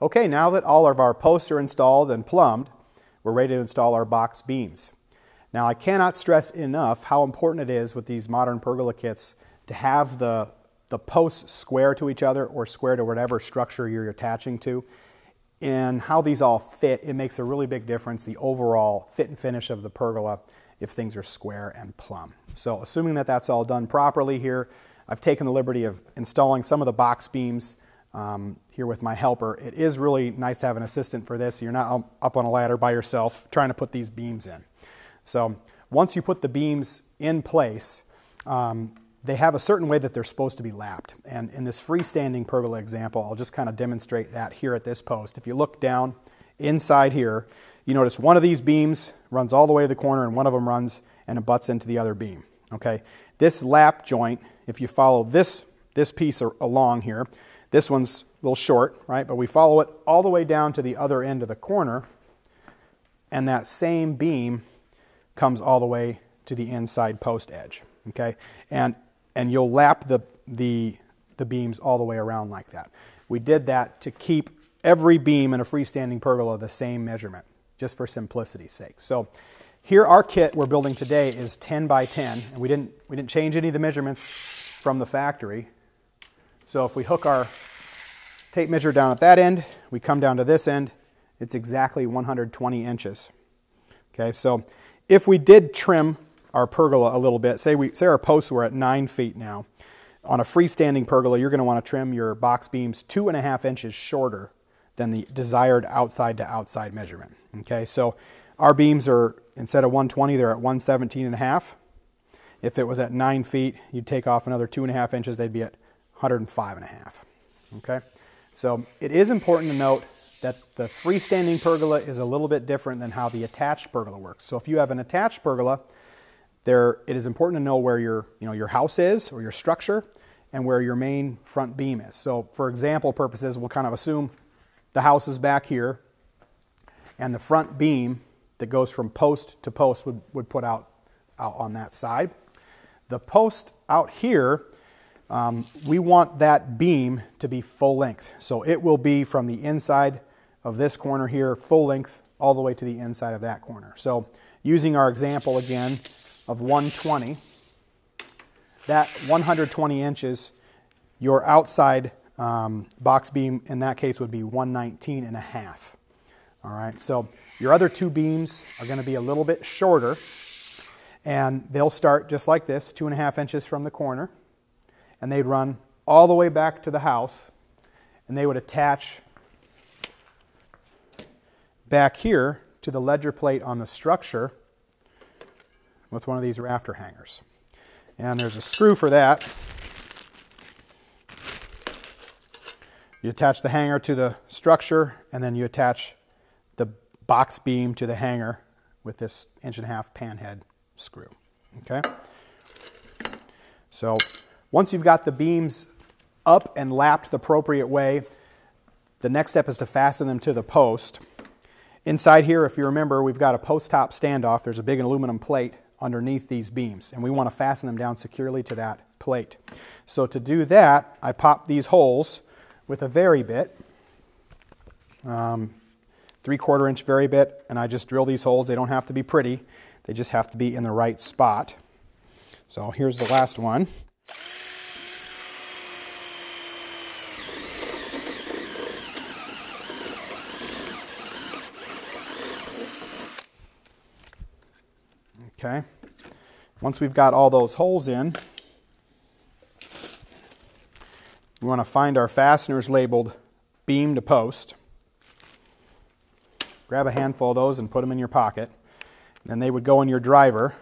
Okay, now that all of our posts are installed and plumbed, we're ready to install our box beams. Now, I cannot stress enough how important it is with these modern pergola kits to have the posts square to each other or square to whatever structure you're attaching to. And how these all fit, it makes a really big difference, the overall fit and finish of the pergola, if things are square and plumb. So assuming that that's all done properly here, I've taken the liberty of installing some of the box beams here with my helper. It is really nice to have an assistant for this, so you're not up on a ladder by yourself trying to put these beams in. So once you put the beams in place, they have a certain way that they're supposed to be lapped. And in this freestanding pergola example, I'll just kind of demonstrate that here at this post. If you look down inside here, you notice one of these beams runs all the way to the corner and one of them runs and it butts into the other beam. Okay, this lap joint, if you follow this piece along here, this one's a little short, right? But we follow it all the way down to the other end of the corner, and that same beam comes all the way to the inside post edge. Okay, and you'll lap the beams all the way around like that. We did that to keep every beam in a freestanding pergola the same measurement, just for simplicity's sake. So here, our kit we're building today is 10 by 10, and we didn't change any of the measurements from the factory. So if we hook our tape measure down at that end, we come down to this end, it's exactly 120 inches. Okay, so if we did trim our pergola a little bit, say our posts were at 9 feet now, on a freestanding pergola, you're going to want to trim your box beams 2.5 inches shorter than the desired outside to outside measurement. Okay, so our beams are, instead of 120, they're at 117.5. If it was at 9 feet, you'd take off another 2.5 inches, they'd be at 105.5. Okay, so it is important to note that the freestanding pergola is a little bit different than how the attached pergola works. So if you have an attached pergola, it is important to know where your house is or your structure and where your main front beam is. So for example purposes, we'll kind of assume the house is back here and the front beam that goes from post to post would put out on that side. The post out here, we want that beam to be full length. So it will be from the inside of this corner here, full length, all the way to the inside of that corner. So using our example again of 120, that 120 inches, your outside box beam in that case would be 119.5. All right, so your other two beams are going to be a little bit shorter, and they'll start just like this, 2.5 inches from the corner, and they'd run all the way back to the house, and they would attach back here to the ledger plate on the structure with one of these rafter hangers. And there's a screw for that. You attach the hanger to the structure, and then you attach the box beam to the hanger with this 1.5-inch panhead screw. Okay? So once you've got the beams up and lapped the appropriate way, the next step is to fasten them to the post. Inside here, if you remember, we've got a post top standoff. There's a big aluminum plate underneath these beams, and we want to fasten them down securely to that plate. So to do that, I pop these holes with a vary bit, 3/4 inch vary bit, and I just drill these holes. They don't have to be pretty, they just have to be in the right spot. So here's the last one. Okay, once we've got all those holes in, we want to find our fasteners labeled beam to post. Grab a handful of those and put them in your pocket. Then they would go in your driver.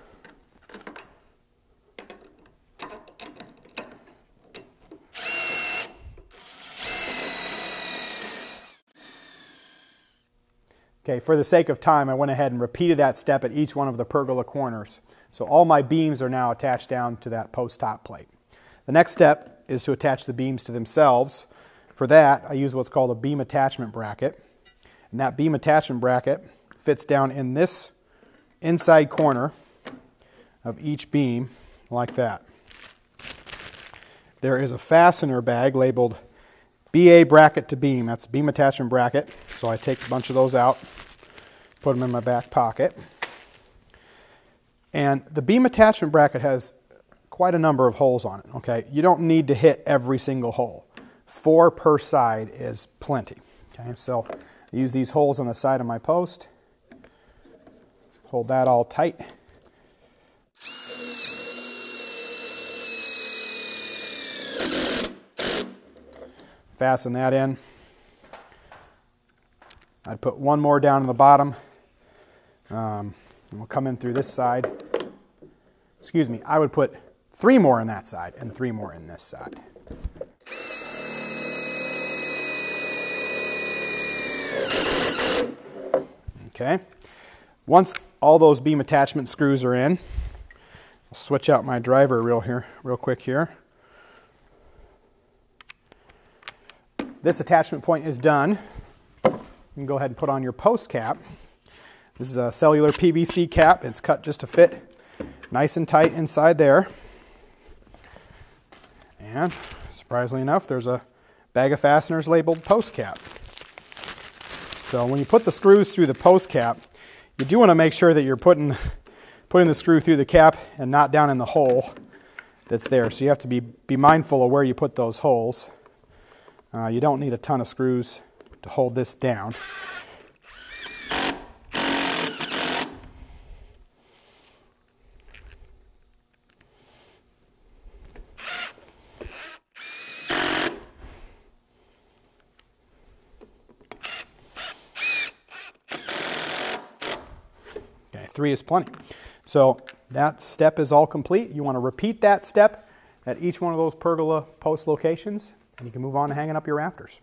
Okay, for the sake of time, I went ahead and repeated that step at each one of the pergola corners. So all my beams are now attached down to that post top plate. The next step is to attach the beams to themselves. For that, I use what's called a beam attachment bracket. And that beam attachment bracket fits down in this inside corner of each beam like that. There is a fastener bag labeled BA bracket to beam. That's beam attachment bracket. So I take a bunch of those out, put them in my back pocket. And the beam attachment bracket has quite a number of holes on it, okay? You don't need to hit every single hole. 4 per side is plenty, okay? So I use these holes on the side of my post. Hold that all tight. Fasten that in. I'd put one more down on the bottom. And we'll come in through this side. Excuse me, I would put 3 more on that side and 3 more in this side. Okay. Once all those beam attachment screws are in, I'll switch out my driver real quick here. This attachment point is done. You can go ahead and put on your post cap. This is a cellular PVC cap. It's cut just to fit nice and tight inside there. And surprisingly enough, there's a bag of fasteners labeled post cap. So when you put the screws through the post cap, you do want to make sure that you're putting the screw through the cap and not down in the hole that's there. So you have to be mindful of where you put those holes. You don't need a ton of screws to hold this down. Okay, 3 is plenty. So that step is all complete. You want to repeat that step at each one of those pergola post locations, and you can move on to hanging up your rafters.